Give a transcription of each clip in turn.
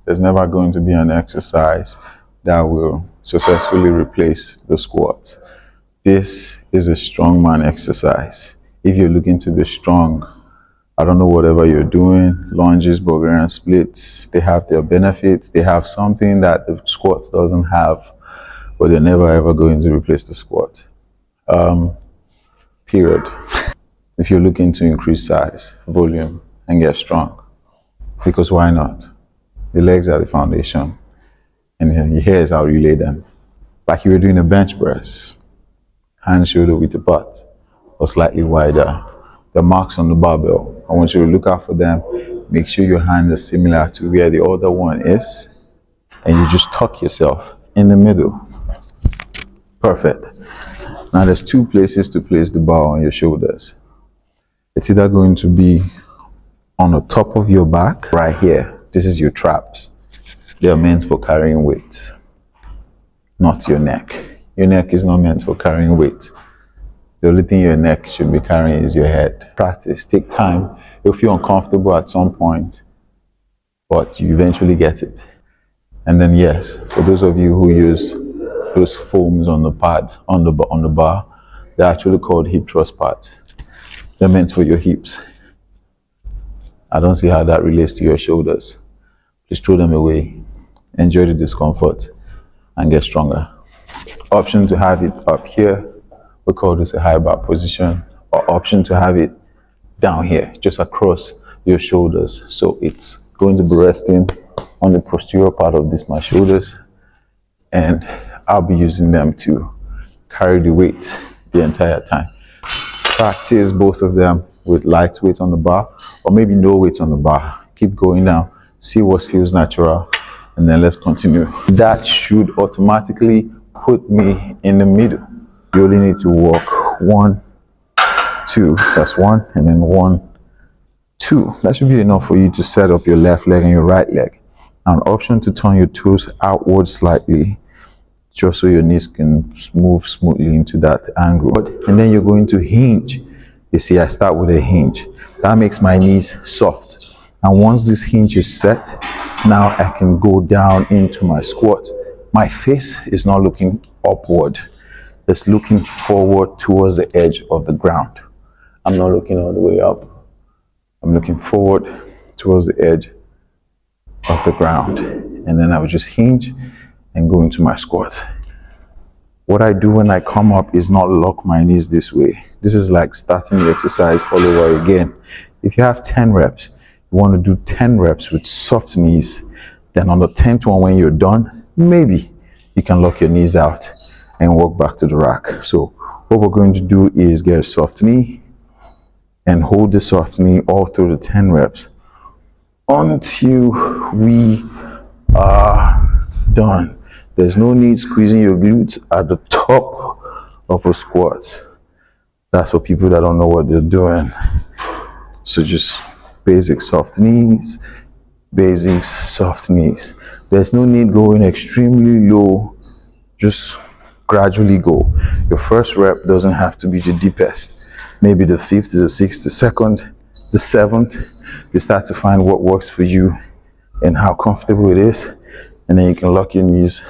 There's never going to be an exercise that will successfully replace the squat. This is a strongman exercise. If you're looking to be strong, I don't know, whatever you're doing, lunges, Bulgarian splits, they have their benefits. They have something that the squat doesn't have, but they're never ever going to replace the squat. Period. If you're looking to increase size, volume, and get strong, because why not? The legs are the foundation, and here is how you lay them. Like you were doing a bench press, hand shoulder width apart, or slightly wider. The marks on the barbell, I want you to look out for them. Make sure your hand is similar to where the other one is, and you just tuck yourself in the middle. Perfect. Now there's two places to place the bar on your shoulders. It's either going to be on the top of your back, right here. This is your traps. They are meant for carrying weight, not your neck. Your neck is not meant for carrying weight. The only thing your neck should be carrying is your head. Practice, take time. You'll feel uncomfortable at some point, but you eventually get it. And then yes, for those of you who use those foams on the pad, on the bar, they're actually called hip thrust pads. They're meant for your hips. I don't see how that relates to your shoulders. Please throw them away. Enjoy the discomfort and get stronger. Option to have it up here, we call this a high bar position, or option to have it down here, just across your shoulders. So it's going to be resting on the posterior part of my shoulders, and I'll be using them to carry the weight the entire time. Practice both of them with light weight on the bar, or maybe no weight on the bar. Keep going down, see what feels natural, and then let's continue. That should automatically put me in the middle. You only need to walk 1, 2, that's 1, and then 1, 2. That should be enough for you to set up your left leg and your right leg. Now, an option to turn your toes outward slightly, just so your knees can move smoothly into that angle. And then you're going to hinge. You see, I start with a hinge. That makes my knees soft. And once this hinge is set, now I can go down into my squat. My face is not looking upward. It's looking forward towards the edge of the ground. I'm not looking all the way up. I'm looking forward towards the edge of the ground. And then I will just hinge and go into my squat. What I do when I come up is not lock my knees this way. This is like starting the exercise all over again. If you have 10 reps, you want to do 10 reps with soft knees. Then on the 10th one, when you're done, maybe you can lock your knees out and walk back to the rack. So what we're going to do is get a soft knee and hold the soft knee all through the 10 reps until we are done. There's no need squeezing your glutes at the top of a squat. That's for people that don't know what they're doing. So just basic soft knees, basics, soft knees. There's no need going extremely low. Just gradually go. Your first rep doesn't have to be the deepest. Maybe the 5th, the 6th, the 2nd, the 7th. You start to find what works for you and how comfortable it is. And then you can lock your knees,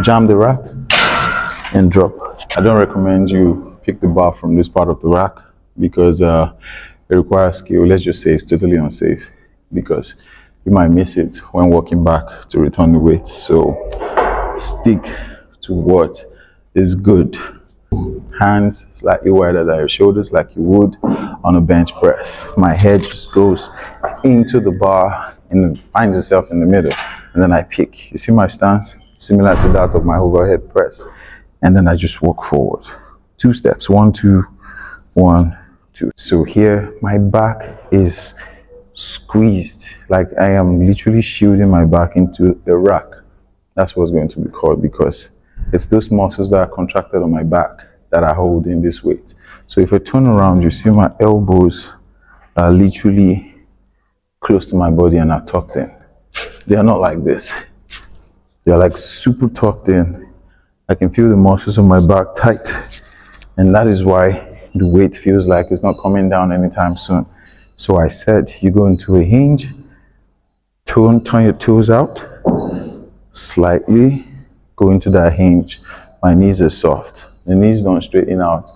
jam the rack, and drop. I don't recommend you pick the bar from this part of the rack because it requires skill. Let's just say it's totally unsafe because you might miss it when walking back to return the weight. So stick to what is good. Hands slightly wider than your shoulders like you would on a bench press. My head just goes into the bar and finds itself in the middle, and then I pick. You see my stance? Similar to that of my overhead press. And then I just walk forward. 2 steps, 1, 2, 1, 2. So here my back is squeezed, like I am literally shielding my back into the rack. That's what's going to be called, because it's those muscles that are contracted on my back that are holding this weight. So if I turn around, you see my elbows are literally close to my body and are tucked in. They are not like this. They are like super tucked in. I can feel the muscles on my back tight, and that is why the weight feels like it's not coming down anytime soon. So I said you go into a hinge, Turn your toes out slightly. Go into that hinge. My knees are soft. The knees don't straighten out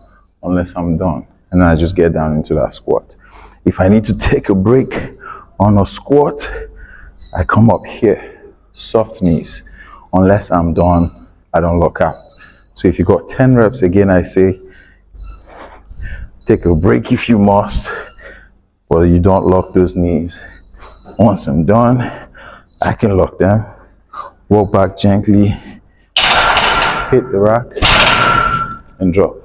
unless I'm done. And then I just get down into that squat. If I need to take a break on a squat, I come up here. Soft knees. Unless I'm done, I don't lock out. So if you got 10 reps, again, I say, take a break if you must, but you don't lock those knees. Once I'm done, I can lock them. Walk back gently, hit the rack, and drop.